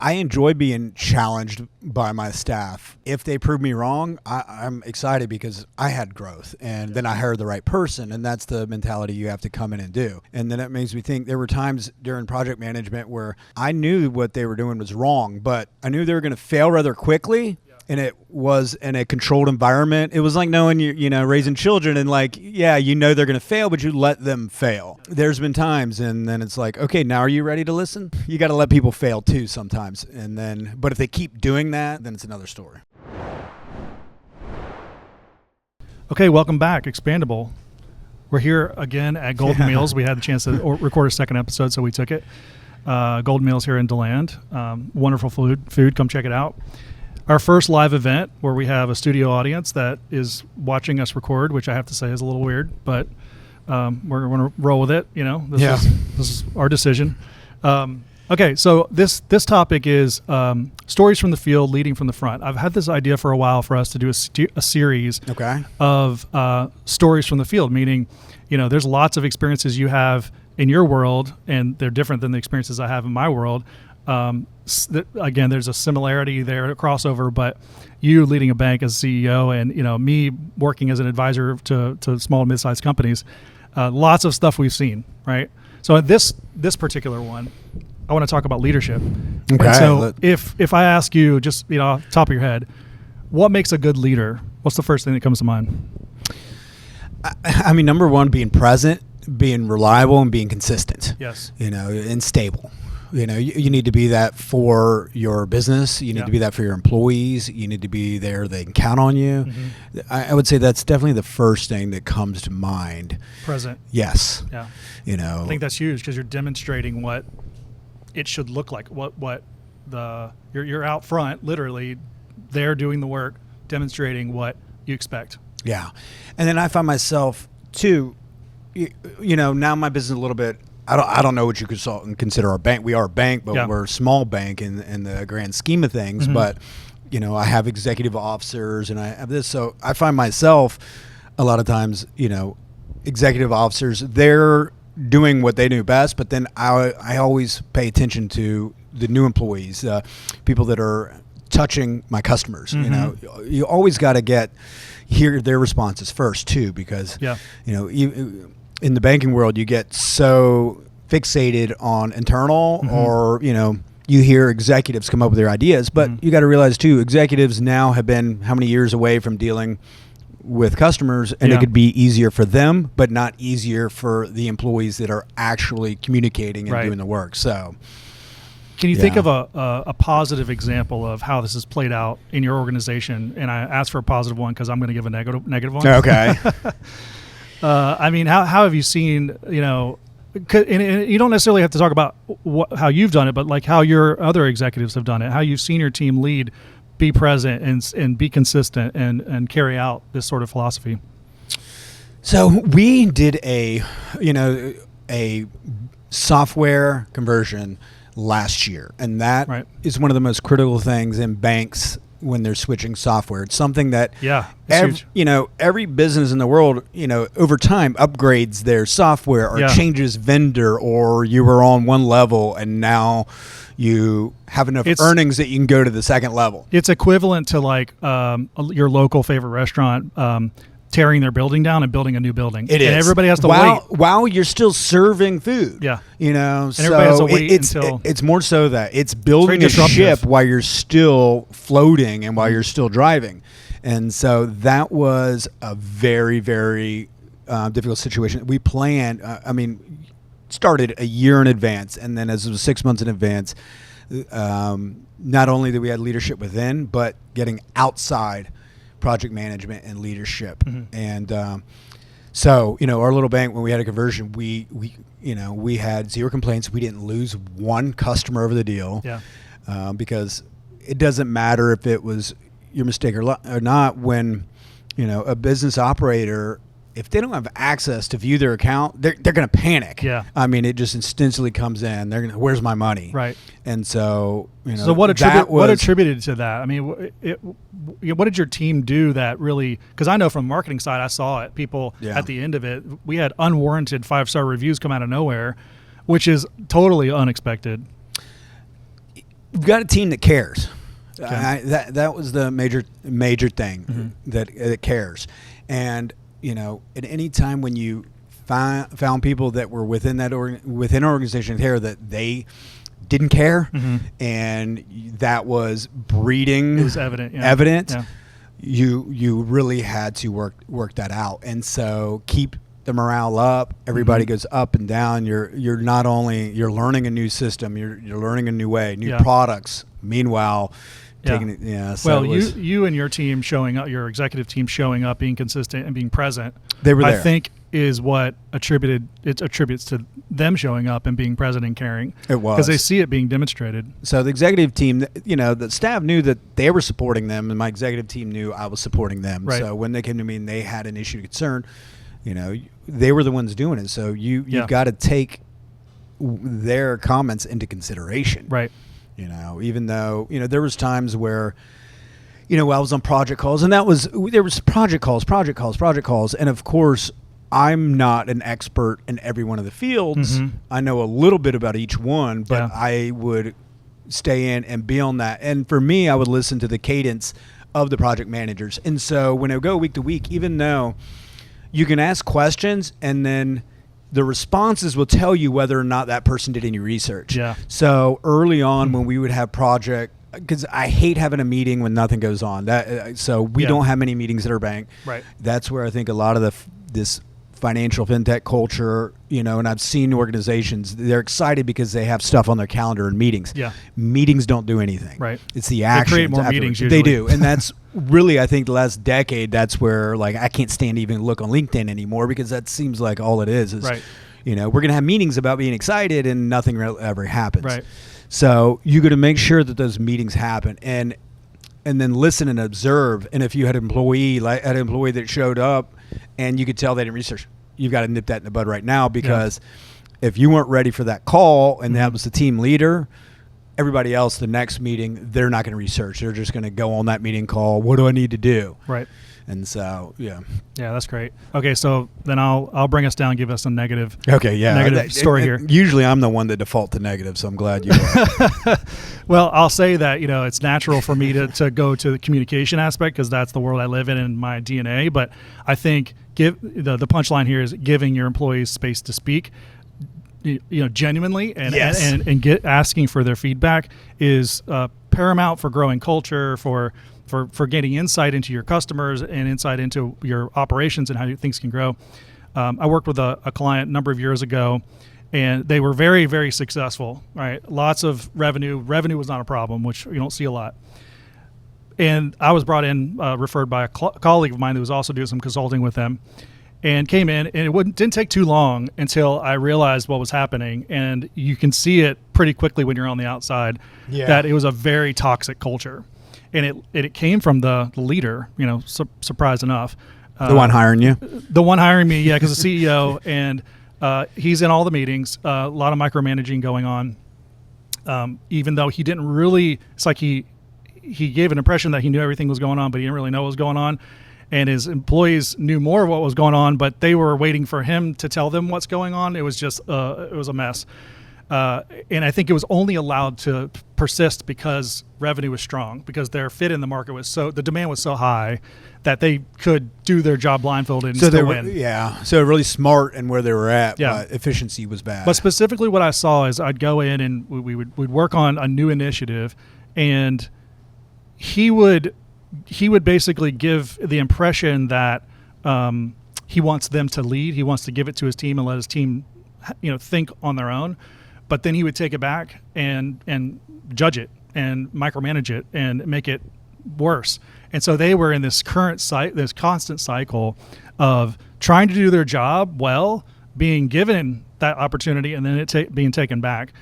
I enjoy being challenged by my staff. If they prove me wrong, I'm excited because I had growth, and then I hired the right person, and that's the mentality you have to come in and do. And then it makes me think there were times during project management where I knew what they were doing was wrong, but I knew they were going to fail rather quickly. And it was in a controlled environment. It was like knowing raising children and like, yeah, you know they're going to fail, but you let them fail. There's been times, and then it's like, okay, now are you ready to listen? You got to let people fail too sometimes. But if they keep doing that, then it's another story. Okay, welcome back, Expandable. We're here again at Golden Meals. We had the chance to record a second episode, so we took it. Golden Meals here in DeLand. Wonderful food. Come check it out. Our first live event where we have a studio audience that is watching us record, which I have to say is a little weird, but we're going to roll with it. This is our decision. Okay, so this topic is stories from the field leading from the front. I've had this idea for a while for us to do a series of stories from the field, meaning, there's lots of experiences you have in your world, and they're different than the experiences I have in my world. Again, there's a similarity there, a crossover, but you leading a bank as CEO and, me working as an advisor to small and mid-sized companies, lots of stuff we've seen, right? So this particular one, I want to talk about leadership. Okay. And so if I ask you just, off the top of your head, what makes a good leader? What's the first thing that comes to mind? I mean, number one, being present, being reliable, and being consistent. Yes. And stable. You need to be that for your business. You need to be that for your employees. You need to be there. They can count on you. Mm-hmm. I would say that's definitely the first thing that comes to mind. Present. Yes. Yeah. I think that's huge because you're demonstrating what it should look like. You're out front, literally, there doing the work, demonstrating what you expect. Yeah. And then I find myself too, now my business is a little bit, I don't know what you could consider our bank. We are a bank, but we're a small bank in the grand scheme of things. Mm-hmm. But, I have executive officers and I have this. So I find myself a lot of times, executive officers, they're doing what they do best. But then I always pay attention to the new employees, people that are touching my customers. Mm-hmm. You always got to hear their responses first, too, because, in the banking world, you get so fixated on internal mm-hmm. or, you hear executives come up with their ideas, but you got to realize too, executives now have been how many years away from dealing with customers, and it could be easier for them, but not easier for the employees that are actually communicating and doing the work. So can you think of a positive example of how this has played out in your organization? And I asked for a positive one because I'm going to give a negative one. Okay. I mean, how have you seen, and you don't necessarily have to talk about how you've done it, but like how your other executives have done it, how you've seen your team lead, be present and be consistent and carry out this sort of philosophy. So we did a software conversion last year, and that is one of the most critical things in banks when they're switching software. It's something that every business in the world, over time upgrades their software or changes vendor, or you were on one level and now you have enough earnings that you can go to the second level. It's equivalent to like your local favorite restaurant tearing their building down and building a new building. It is. And everybody has to wait. While you're still serving food. Yeah. And so everybody has to wait until... It's more so that it's building a ship while you're still floating and while you're still driving. And so that was a very, very difficult situation. We planned, started a year in advance. And then as it was 6 months in advance, not only did we have leadership within, but getting outside project management and leadership. Mm-hmm. And so, our little bank, when we had a conversion, we had zero complaints. We didn't lose one customer over the deal. Yeah. Because it doesn't matter if it was your mistake or not when, a business operator, if they don't have access to view their account, they're going to panic. Yeah. It just instinctively comes in. They're going to, where's my money? Right. And so, so what attributed to that? What did your team do that really, because I know from the marketing side, I saw it, people at the end of it, we had unwarranted 5-star reviews come out of nowhere, which is totally unexpected. we've got a team that cares. Okay. That was the major thing, that cares. And at any time when you found people that were within our organization here that they didn't care, and that was breeding. It was evident. Yeah. Evident. Yeah. You really had to work that out, and so keep the morale up. Everybody goes up and down. You're not only learning a new system, you're learning a new way, new products. Meanwhile, taking it. So you and your team showing up, your executive team showing up, being consistent and being present. They were there. I think is what attributes to them showing up and being present and caring. It was because they see it being demonstrated. So the executive team, the staff knew that they were supporting them, and my executive team knew I was supporting them. Right. So when they came to me and they had an issue, concern, they were the ones doing it. So you've got to take their comments into consideration. Right. Even though there was times where I was on project calls, and there was project calls, and of course I'm not an expert in every one of the fields. I know a little bit about each one, but I would stay in and be on that. And for me, I would listen to the cadence of the project managers. And so when I go week to week, even though you can ask questions and then the responses will tell you whether or not that person did any research. Yeah. So early on when we would have project, because I hate having a meeting when nothing goes on. So we don't have many meetings at our bank. Right. That's where I think a lot of this financial fintech culture, and I've seen organizations, they're excited because they have stuff on their calendar and meetings. Yeah. Meetings don't do anything. Right. It's the action. They create more meetings usually. They do. And that's really, I think the last decade, that's where I can't stand to even look on LinkedIn anymore, because that seems like all it is right. We're going to have meetings about being excited and nothing ever happens. Right. So you got to make sure that those meetings happen and then listen and observe. And if you had an employee that showed up and you could tell they didn't research, you've got to nip that in the bud right now, because if you weren't ready for that call and that was the team leader, everybody else, the next meeting, they're not going to research. They're just going to go on that meeting call. What do I need to do? Right. And so, yeah, that's great. Okay, so then I'll bring us down, give us some negative. Okay, yeah, negative story here. Usually, I'm the one that default to negative, so I'm glad you are. Well, I'll say that it's natural for me to go to the communication aspect, because that's the world I live in and my DNA. But I think the punchline here is giving your employees space to speak. Genuinely and asking for their feedback is paramount for growing culture, for getting insight into your customers and insight into your operations and how things can grow. I worked with a client a number of years ago, and they were very, very successful, right? Lots of revenue. Revenue was not a problem, which you don't see a lot. And I was brought in, referred by a colleague of mine who was also doing some consulting with them, and came in, and it didn't take too long until I realized what was happening. And you can see it pretty quickly when you're on the outside, that it was a very toxic culture. And it came from the leader, surprise enough. The one hiring you? The one hiring me, yeah, because the CEO, and he's in all the meetings, a lot of micromanaging going on, even though he didn't really, it's like he gave an impression that he knew everything was going on, but he didn't really know what was going on. And his employees knew more of what was going on, but they were waiting for him to tell them what's going on. It was just, it was a mess. And I think it was only allowed to persist because revenue was strong, because their fit in the market the demand was so high that they could do their job blindfolded and still win. Yeah. So really smart in where they were at, but efficiency was bad. But specifically what I saw is I'd go in and we'd work on a new initiative, and he would basically give the impression that he wants them to lead. He wants to give it to his team and let his team, think on their own. But then he would take it back and judge it and micromanage it and make it worse. And so they were in this this constant cycle of trying to do their job well, being given that opportunity, and then it being taken back.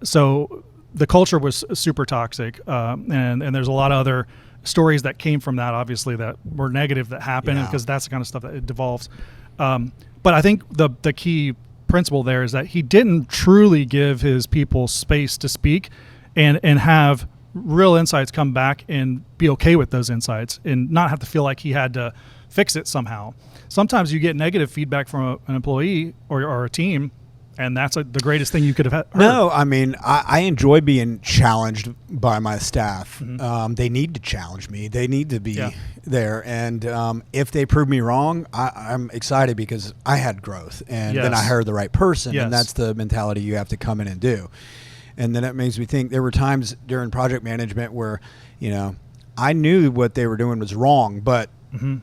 So the culture was super toxic, and there's a lot of other stories that came from that, obviously, that were negative that happened, because that's the kind of stuff that it devolves. But I think the key principle there is that he didn't truly give his people space to speak and have real insights come back and be okay with those insights and not have to feel like he had to fix it somehow. Sometimes you get negative feedback from an employee or a team, And that's the greatest thing you could have heard. No, I mean, I enjoy being challenged by my staff. Mm-hmm. They need to challenge me. They need to be there. And if they prove me wrong, I'm excited because I had growth. And then I hired the right person. And that's the mentality you have to come in and do. And then it makes me think there were times during project management where, I knew what they were doing was wrong, but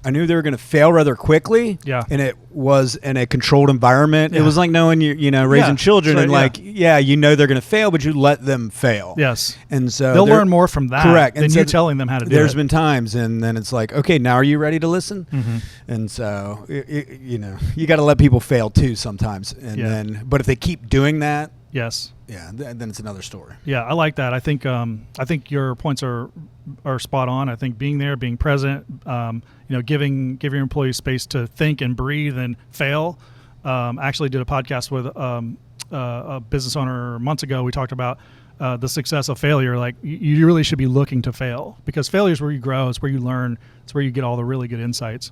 I knew they were going to fail rather quickly. Yeah. And it was in a controlled environment. Yeah. It was like knowing raising children and they're going to fail, but you let them fail. Yes. And so they'll learn more from that than you telling them how to do it. There's been times and then it's like, okay, now are you ready to listen? Mm-hmm. And so, you got to let people fail too sometimes. And but if they keep doing that, then it's another story. Yeah, I like that. I think your points are spot on. I think being there, being present, giving your employees space to think and breathe and fail. Actually did a podcast with a business owner months ago. We talked about the success of failure. Like you really should be looking to fail because failure is where you grow. It's where you learn. It's where you get all the really good insights.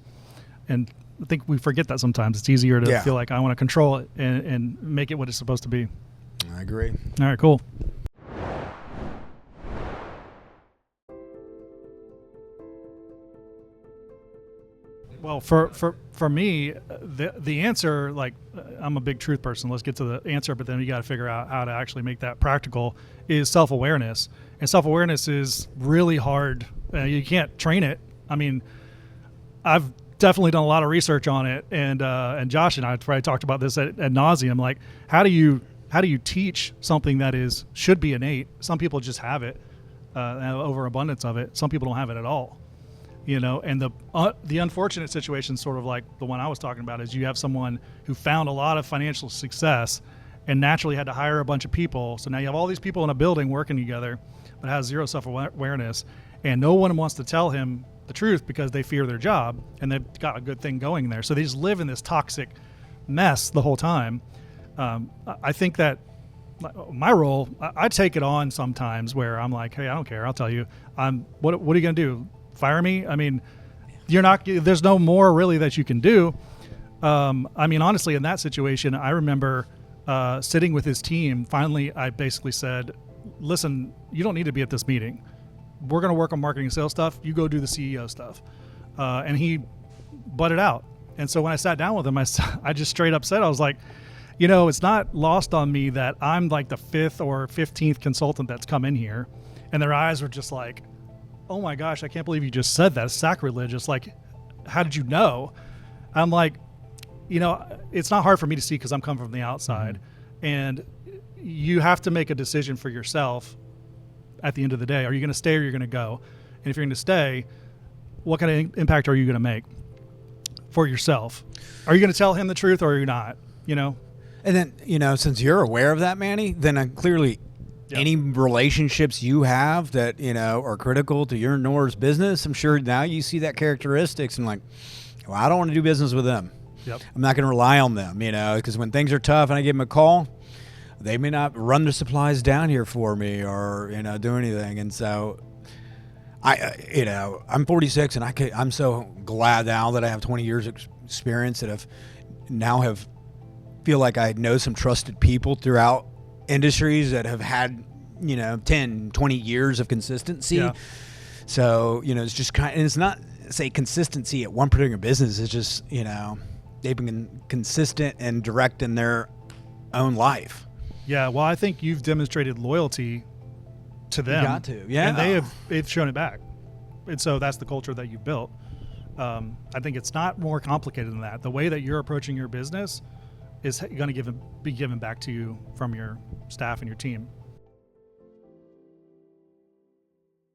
And I think we forget that sometimes. It's easier to feel like I want to control it and make it what it's supposed to be. I agree. All right, cool. Well, for me, the answer, I'm a big truth person. Let's get to the answer, but then you got to figure out how to actually make that practical. Is self-awareness, and self-awareness is really hard. You can't train it. I mean, I've definitely done a lot of research on it, and Josh and I probably talked about this at nauseum. Like, how do you teach something that should be innate? Some people just have it, overabundance of it. Some people don't have it at all. And the unfortunate situation, sort of like the one I was talking about, is you have someone who found a lot of financial success and naturally had to hire a bunch of people. So now you have all these people in a building working together, but has zero self-awareness, and no one wants to tell him the truth because they fear their job and they've got a good thing going there. So they just live in this toxic mess the whole time. I think that my role, I take it on sometimes where I'm like, hey, I don't care. I'll tell you. What are you going to do? Fire me? I mean, there's no more really that you can do. Honestly, in that situation, I remember sitting with his team. Finally, I basically said, listen, you don't need to be at this meeting. We're going to work on marketing and sales stuff. You go do the CEO stuff. And he butted out. And so when I sat down with him, I just straight up said, I was like, it's not lost on me that I'm like the 5th or 15th consultant that's come in here. And their eyes were just like, oh my gosh, I can't believe you just said that. It's sacrilegious. Like, how did you know? I'm like, it's not hard for me to see because I'm coming from the outside. Mm-hmm. And you have to make a decision for yourself at the end of the day. Are you going to stay or you're going to go? And if you're going to stay, what kind of impact are you going to make for yourself? Are you going to tell him the truth or are you not? And then, since you're aware of that, Manny, then clearly any relationships you have that, are critical to your Nor's business, I'm sure now you see that characteristics and like, well, I don't want to do business with them. Yep. I'm not going to rely on them, because when things are tough and I give them a call, they may not run their supplies down here for me or, do anything. And so I'm 46 and I'm so glad now that I have 20 years experience that feel like I know some trusted people throughout industries that have had 10, 20 years of consistency. Yeah. So it's just and it's not say consistency at one particular business. It's just they've been consistent and direct in their own life. Yeah, well, I think you've demonstrated loyalty to them. You got to, yeah, and they've shown it back, and so that's the culture that you've built. I think it's not more complicated than that. The way that you're approaching your business is going to be given back to you from your staff and your team.